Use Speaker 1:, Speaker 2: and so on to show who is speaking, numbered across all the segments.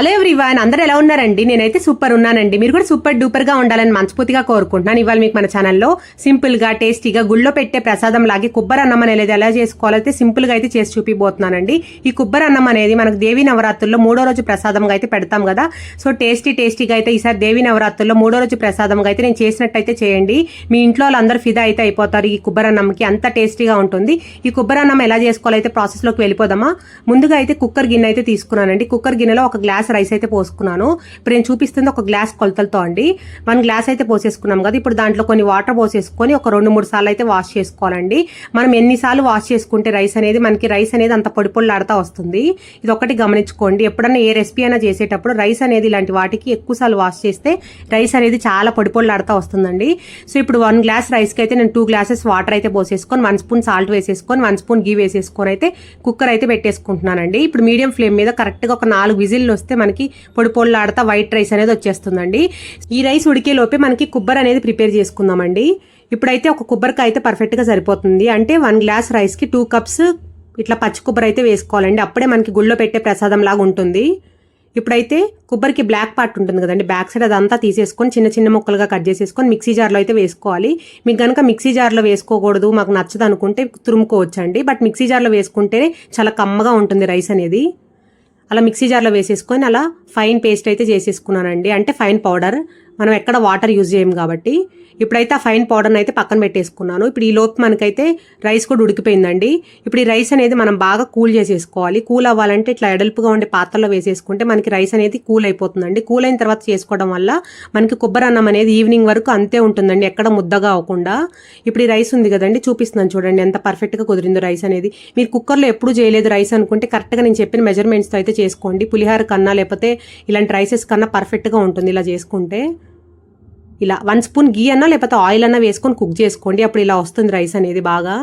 Speaker 1: Hello everyone, అందరూ ఎలా ఉన్నారండి? నేనైతే సూపర్ ఉన్నానండి. మీరు కూడా సూపర్ డూపర్ గా ఉండాలని మనస్ఫూర్తిగా కోరుకుంటున్నాను. ఇవాళ మీకు మన ఛానల్లో సింపుల్ గా టేస్టీగా గుళ్ళో పెట్టే ప్రసాదం లాగే కొబ్బరి అన్నం అనేది ఎలా చేసుకోవాలైతే సింపుల్ గా అయితే చేసి చూపిపోతున్నానండి. ఈ కొబ్బరి అన్నం అనేది మనకు దేవీ నవరాత్రుల్లో 3వ రోజు ప్రసాదంగా అయితే పెడతాం కదా. సో టేస్టీగా అయితే ఈసారి దేవీ నవరాత్రుల్లో 3వ రోజు ప్రసాదంగా అయితే నేను చేసినట్టయితే చేయండి. మీ ఇంట్లో వాళ్ళందరూ ఫిదా అయితే అయిపోతారు ఈ కొబ్బరి అన్నంకి. అంత టేస్టీగా ఉంటుంది. ఈ కొబ్బరి అన్నం ఎలా చేసుకోవాలైతే ప్రాసెస్ లోకి వెళ్ళిపోదామా. ముందుగా అయితే కుక్కర్ గిన్నె అయితే తీసుకున్నానండి. కుక్కర్ గిన్నెలో ఒక గ్లాస్ రైస్ అయితే పోసుకున్నాను. ఇప్పుడు నేను చూపిస్తుంది ఒక గ్లాస్ కొలతలతో అండి. 1 గ్లాస్ అయితే పోసేసుకున్నాం కదా. ఇప్పుడు దాంట్లో కొన్ని వాటర్ పోసేసుకొని ఒక 2-3 సార్లు అయితే వాష్ చేసుకోవాలండి. మనం ఎన్నిసార్లు వాష్ చేసుకుంటే మనకి రైస్ అనేది అంత పొడి పొడిలాడుతూ వస్తుంది. ఇది ఒకటి గమనించుకోండి. ఎప్పుడన్నా ఏ రెసిపీ అయినా చేసేటప్పుడు రైస్ అనేది ఇలాంటి వాటికి ఎక్కువసార్లు వాష్ చేస్తే రైస్ అనేది చాలా పొడి పొడిలాడుతూ వస్తుందండి. సో ఇప్పుడు 1 గ్లాస్ రైస్కి అయితే నేను 2 గ్లాసెస్ వాటర్ అయితే పోసేసుకొని 1 స్పూన్ సాల్ట్ వేసేసుకొని 1 స్పూన్ గీ వేసేసుకొని అయితే కుక్కర్ అయితే పెట్టేసుకుంటున్నానండి. ఇప్పుడు మీడియం ఫ్లేమ్ మీద కరెక్ట్గా ఒక 4 విజిల్లు వస్తే మనకి పొడి పొడిలాడుతా వైట్ రైస్ అనేది వచ్చేస్తుందండి. ఈ రైస్ ఉడికే లోపే మనకి కొబ్బరి అనేది ప్రిపేర్ చేసుకుందామండి. ఇప్పుడైతే ఒక కొబ్బరికాయ అయితే పర్ఫెక్ట్గా సరిపోతుంది. అంటే 1 గ్లాస్ రైస్కి 2 కప్స్ ఇట్లా పచ్చి కొబ్బరి అయితే వేసుకోవాలండి. అప్పుడే మనకి గుళ్ళో పెట్టే ప్రసాదం లాగా ఉంటుంది. ఇప్పుడైతే కొబ్బరికి బ్లాక్ పార్ట్ ఉంటుంది కదండి, బ్యాక్ సైడ్ అదంతా తీసేసుకొని చిన్న చిన్న ముక్కలుగా కట్ చేసేసుకొని మిక్సీ జార్లో అయితే వేసుకోవాలి. మీకు కనుక మిక్సీ జార్లో వేసుకోకూడదు, మాకు నచ్చదు అనుకుంటే తురుముకోవచ్చండి. బట్ మిక్సీ జార్లో వేసుకుంటే చాలా కమ్మగా ఉంటుంది రైస్ అనేది. అలా మిక్సీ జార్లో వేసేసుకొని అలా ఫైన్ పేస్ట్ అయితే చేసేసుకున్నానండి. అంటే ఫైన్ పౌడర్, మనం ఎక్కడ వాటర్ యూజ్ చేయం కాబట్టి. ఇప్పుడైతే ఆ ఫైన్ పౌడర్ని అయితే పక్కన పెట్టేసుకున్నాను. ఇప్పుడు ఈ లోపు మనకైతే రైస్ కూడా ఉడికిపోయిందండి. ఇప్పుడు ఈ రైస్ అనేది మనం బాగా కూల్ చేసేసుకోవాలి. కూల్ అవ్వాలంటే ఇట్లా ఎడల్పుగా ఉండే పాత్రలో వేసేసుకుంటే మనకి రైస్ అనేది కూల్ అయిపోతుందండి. కూల్ అయిన తర్వాత చేసుకోవడం వల్ల మనకి కొబ్బరి అన్నం అనేది ఈవినింగ్ వరకు అంతే ఉంటుందండి, ఎక్కడ ముద్దగా అవ్వకుండా. ఇప్పుడు ఈ రైస్ ఉంది కదండి, చూపిస్తున్నాను చూడండి ఎంత పర్ఫెక్ట్గా కుదిరిందో రైస్ అనేది. మీరు కుక్కర్లో ఎప్పుడు చేయలేదు రైస్ అనుకుంటే కరెక్ట్గా నేను చెప్పిన మెజర్మెంట్స్తో అయితే చేసుకోండి. పులిహార కన్నా లేకపోతే ఇలాంటి రైసెస్ కన్నా పర్ఫెక్ట్గా ఉంటుంది ఇలా చేసుకుంటే. ఇలా 1 స్పూన్ గీ అన్నా లేకపోతే ఆయిల్ అన్నా వేసుకొని కుక్ చేసుకోండి. అప్పుడు ఇలా వస్తుంది రైస్ అనేది బాగా.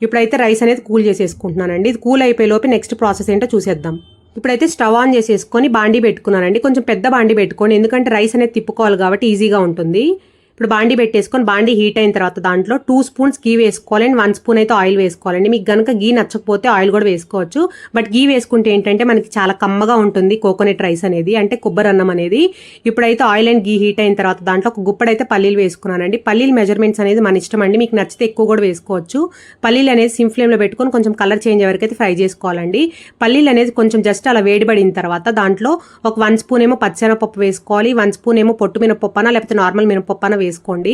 Speaker 1: ఇప్పుడైతే రైస్ అనేది కూల్ చేసేసుకుంటున్నానండి. ఇది కూల్ అయిపోయే లోపు నెక్స్ట్ ప్రాసెస్ ఏంటో చూసేద్దాం. ఇప్పుడైతే స్టవ్ ఆన్ చేసేసుకొని బాండీ పెట్టుకున్నానండి. కొంచెం పెద్ద బాండీ పెట్టుకోండి, ఎందుకంటే రైస్ అనేది తిప్పుకోవాలి కాబట్టి ఈజీగా ఉంటుంది. ఇప్పుడు బాండీ పెట్టేసుకొని బాండీ హీట్ అయిన తర్వాత దాంట్లో 2 స్పూన్స్ గీ వేసుకోవాలి అండ్ 1 స్పూన్ అయితే ఆయిల్ వేసుకోవాలండి. మీకు కనుక గీ నచ్చకపోతే ఆయిల్ కూడా వేసుకోవచ్చు. బట్ గీ వేసుకుంటే ఏంటంటే మనకి చాలా కమ్మగా ఉంటుంది కోకోనట్ రైస్ అనేది, అంటే కొబ్బరి అన్నం అనేది. ఇప్పుడైతే ఆయిల్ అండ్ గీ హీట్ అయిన తర్వాత దాంట్లో ఒక గుప్పడైతే పల్లీలు వేసుకున్నానండి. పల్లీలు మెజర్మెంట్స్ అనేది మన ఇష్టం అండి, మీకు నచ్చితే ఎక్కువ కూడా వేసుకోవచ్చు. పల్లీలు అనేది సిమ్ ఫ్లేమ్లో పెట్టుకొని కొంచెం కలర్ చేంజ్ వరకు అయితే ఫ్రై చేసుకోవాలండి. పల్లీలు అనేది కొంచెం జస్ట్ అలా వేడిపడిన తర్వాత దాంట్లో ఒక 1 స్పూన్ ఏమో పచ్చెనపప్పు వేసుకోవాలి, 1 స్పూన్ ఏమో పొట్టు మినపప్పు అన్నా లేకపోతే నార్మల్ మినపప్పు అన్నా వేసుకోండి.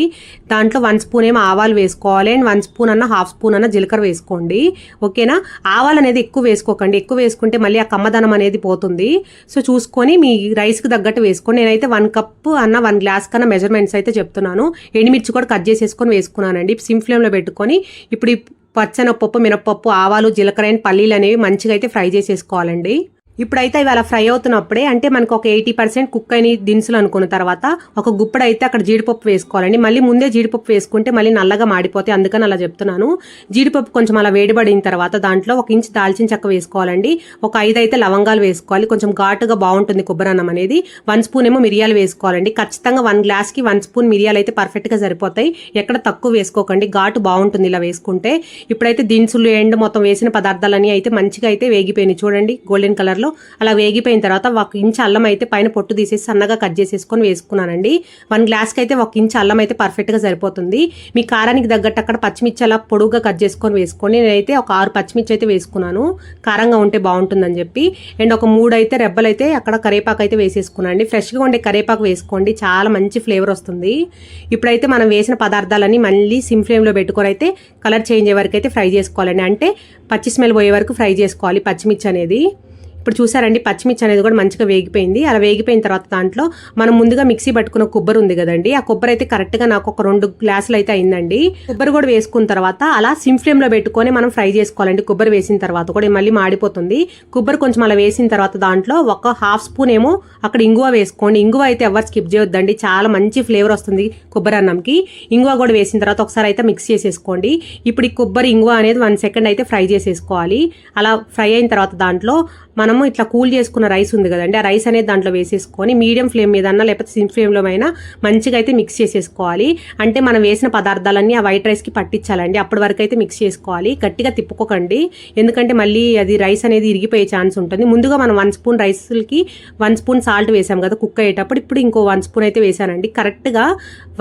Speaker 1: దాంట్లో 1 స్పూన్ ఏమో ఆవాలు వేసుకోవాలి అండ్ 1 స్పూన్ అన్న 1/2 స్పూన్ అన్న జీలకర్ర వేసుకోండి. ఓకేనా? ఆవాలు అనేది ఎక్కువ వేసుకోకండి, ఎక్కువ వేసుకుంటే మళ్ళీ ఆ కమ్మదనం అనేది పోతుంది. సో చూసుకొని మీ రైస్కి తగ్గట్టు వేసుకోండి. నేనైతే 1 కప్ అన్న 1 గ్లాస్ కన్నా మెజర్మెంట్స్ అయితే చెప్తున్నాను. ఎండుమిర్చి కూడా కట్ చేసేసుకొని వేసుకున్నానండి. సిమ్ ఫ్లేమ్లో పెట్టుకొని ఇప్పుడు పచ్చెనపప్పు, మినపప్పు, ఆవాలు, జీలకర్ర అండ్ పల్లీలు అనేవి మంచిగా అయితే ఫ్రై చేసేసుకోవాలండి. ఇప్పుడైతే ఇవి అలా ఫ్రై అవుతున్నప్పుడే అంటే మనకు ఒక 80% కుక్ అయిన దినుసులు అనుకున్న తర్వాత ఒక గుప్పడైతే అక్కడ జీడిపప్పు వేసుకోవాలండి. మళ్ళీ ముందే జీడిపప్పు వేసుకుంటే మళ్ళీ నల్లగా మాడిపోతే, అందుకని అలా చెప్తున్నాను. జీడిపప్పు కొంచెం అలా వేడిపడిన తర్వాత దాంట్లో 1 ఇంచ్ దాల్చిన చెక్క వేసుకోవాలండి. ఒక 5 అయితే లవంగాలు వేసుకోవాలి, కొంచెం ఘాటుగా బాగుంటుంది కొబ్బరి అన్నం అనేది. 1 స్పూన్ ఏమో మిరియాలు వేసుకోవాలండి. ఖచ్చితంగా 1 గ్లాస్కి 1 స్పూన్ మిరియాలు అయితే పర్ఫెక్ట్గా సరిపోతాయి, ఎక్కడ తక్కువ వేసుకోకండి, ఘాటు బాగుంటుంది ఇలా వేసుకుంటే. ఇప్పుడైతే దినుసులు ఎండ్ మొత్తం వేసిన పదార్థాలన్నీ అయితే మంచిగా అయితే వేగిపోయినాయి చూడండి, గోల్డెన్ కలర్లో. అలా వేగిపోయిన తర్వాత 1 ఇంచ్ అల్లం అయితే పైన పొట్టు తీసేసి సన్నగా కట్ చేసేసుకొని వేసుకున్నానండి. 1 గ్లాస్కి అయితే 1 ఇంచ్ అల్లం అయితే పర్ఫెక్ట్గా సరిపోతుంది. మీ కారానికి తగ్గట్టు అక్కడ పచ్చిమిర్చి అలా పొడుగుగా కట్ చేసుకొని వేసుకోండి. నేనైతే ఒక 6 పచ్చిమిర్చి అయితే వేసుకున్నాను, కారంగా ఉంటే బాగుంటుందని చెప్పి. అండ్ ఒక 3 అయితే రెబ్బలు అయితే అక్కడ కరేపాకు అయితే వేసేసుకున్నానండి. ఫ్రెష్గా ఉండే కరేపాకు వేసుకోండి, చాలా మంచి ఫ్లేవర్ వస్తుంది. ఇప్పుడైతే మనం వేసిన పదార్థాలన్నీ మళ్ళీ సిమ్ ఫ్లేమ్లో పెట్టుకొని అయితే కలర్ చేంజ్ అయ్యే వరకు అయితే ఫ్రై చేసుకోవాలండి. అంటే పచ్చి స్మెల్ పోయే వరకు ఫ్రై చేసుకోవాలి పచ్చిమిర్చి అనేది. ఇప్పుడు చూసారండి పచ్చిమిర్చి అనేది కూడా మంచిగా వేగిపోయింది. అలా వేగిపోయిన తర్వాత దాంట్లో మనం ముందుగా మిక్సీ పట్టుకున్న కొబ్బరి ఉంది కదండి, ఆ కొబ్బరి అయితే కరెక్ట్గా నాకు ఒక 2 గ్లాసులు అయితే అయిందండి. కొబ్బరి కూడా వేసుకున్న తర్వాత అలా సిమ్ ఫ్లేమ్లో పెట్టుకొని మనం ఫ్రై చేసుకోవాలండి. కొబ్బరి వేసిన తర్వాత కూడా మళ్ళీ మాడిపోతుంది. కొబ్బరి కొంచెం అలా వేసిన తర్వాత దాంట్లో ఒక 1/2 స్పూన్ ఏమో అక్కడ ఇంగువ వేసుకోండి. ఇంగువ అయితే ఎవరు స్కిప్ చేయొద్దండి, చాలా మంచి ఫ్లేవర్ వస్తుంది కొబ్బరి అన్నంకి. ఇంగువ కూడా వేసిన తర్వాత ఒకసారి అయితే మిక్స్ చేసేసుకోండి. ఇప్పుడు ఈ కొబ్బరి ఇంగువ అనేది 1 సెకండ్ అయితే ఫ్రై చేసేసుకోవాలి. అలా ఫ్రై అయిన తర్వాత దాంట్లో మనం మనము ఇట్లా కూల్ చేసుకున్న రైస్ ఉంది కదండి, ఆ రైస్ అనేది దాంట్లో వేసేసుకొని మీడియం ఫ్లేమ్ మీద అన్నా లేకపోతే సిమ్ ఫ్లేమ్లో అయినా మంచిగా అయితే మిక్స్ చేసేసుకోవాలి. అంటే మనం వేసిన పదార్థాలన్నీ ఆ వైట్ రైస్కి పట్టించాలండి. అప్పటి వరకు అయితే మిక్స్ చేసుకోవాలి. గట్టిగా తిప్పుకోకండి, ఎందుకంటే మళ్ళీ అది రైస్ అనేది ఇరిగిపోయే ఛాన్స్ ఉంటుంది. ముందుగా మనం 1 స్పూన్ రైస్కి 1 స్పూన్ సాల్ట్ వేసాం కదా కుక్ అయ్యేటప్పుడు, ఇప్పుడు ఇంకో 1 స్పూన్ అయితే వేసానండి. కరెక్ట్గా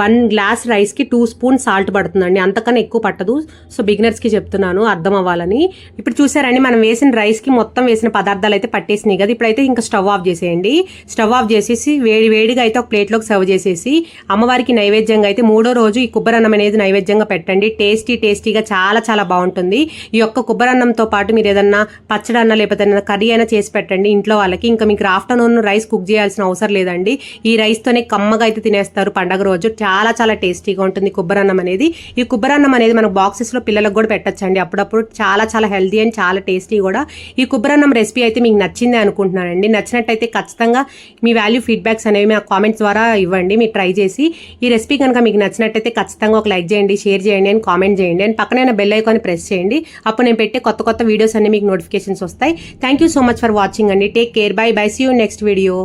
Speaker 1: 1 గ్లాస్ రైస్కి 2 స్పూన్ సాల్ట్ పడుతుందండి, అంతకన్నా ఎక్కువ పట్టదు. సో బిగినర్స్కి చెప్తున్నాను అర్థం అవ్వాలని. ఇప్పుడు చూసారండి, మనం వేసిన రైస్కి మొత్తం వేసిన పదార్థాలు అయితే పట్టేసినాయి కదా. ఇప్పుడైతే ఇంకా స్టవ్ ఆఫ్ చేసేయండి. స్టవ్ ఆఫ్ చేసేసి వేడిగా అయితే ఒక ప్లేట్లోకి సర్వ్ చేసేసి అమ్మవారికి నైవేద్యంగా అయితే 3వ రోజు ఈ కొబ్బరన్నం అనేది నైవేద్యంగా పెట్టండి. టేస్టీగా చాలా బాగుంటుంది. ఈ యొక్క కొబ్బరన్నంతో పాటు మీరు ఏదన్నా పచ్చడి అన్న లేకపోతే కర్రీ అయినా చేసి పెట్టండి ఇంట్లో వాళ్ళకి. ఇంకా మీకు ఆఫ్టర్నూన్ రైస్ కుక్ చేయాల్సిన అవసరం లేదండి. ఈ రైస్తోనే కమ్మగా అయితే తినేస్తారు పండగ రోజు. చాలా టేస్టీగా ఉంటుంది కొబ్బరన్నం అనేది. ఈ కొబ్బరన్నం అనేది మనకు బాక్సెస్లో పిల్లలకు కూడా పెట్టచ్చండి అప్పుడప్పుడు. చాలా హెల్తీ అండ్ చాలా టేస్టీ కూడా. ఈ కొబ్బరన్నం రెసిపీ అయితే మీకు నచ్చిందే అనుకుంటున్నానండి. నచ్చినట్టయితే ఖచ్చితంగా మీ వాల్యూ ఫీడ్బ్యాక్స్ అనేవి మా కామెంట్స్ ద్వారా ఇవ్వండి. మీరు ట్రై చేసి ఈ రెసిపీ కనుక మీకు నచ్చినట్టయితే ఖచ్చితంగా ఒక లైక్ చేయండి, షేర్ చేయండి అండ్ కామెంట్ చేయండి అండ్ పక్కన బెల్ ఐకాన్ ప్రెస్ చేయండి. అప్పుడు నేను పెట్టే కొత్త వీడియోస్ అన్ని మీకు నోటిఫికేషన్స్ వస్తాయి. Thank you so much for watching అండి. Take care, bye. See you next video.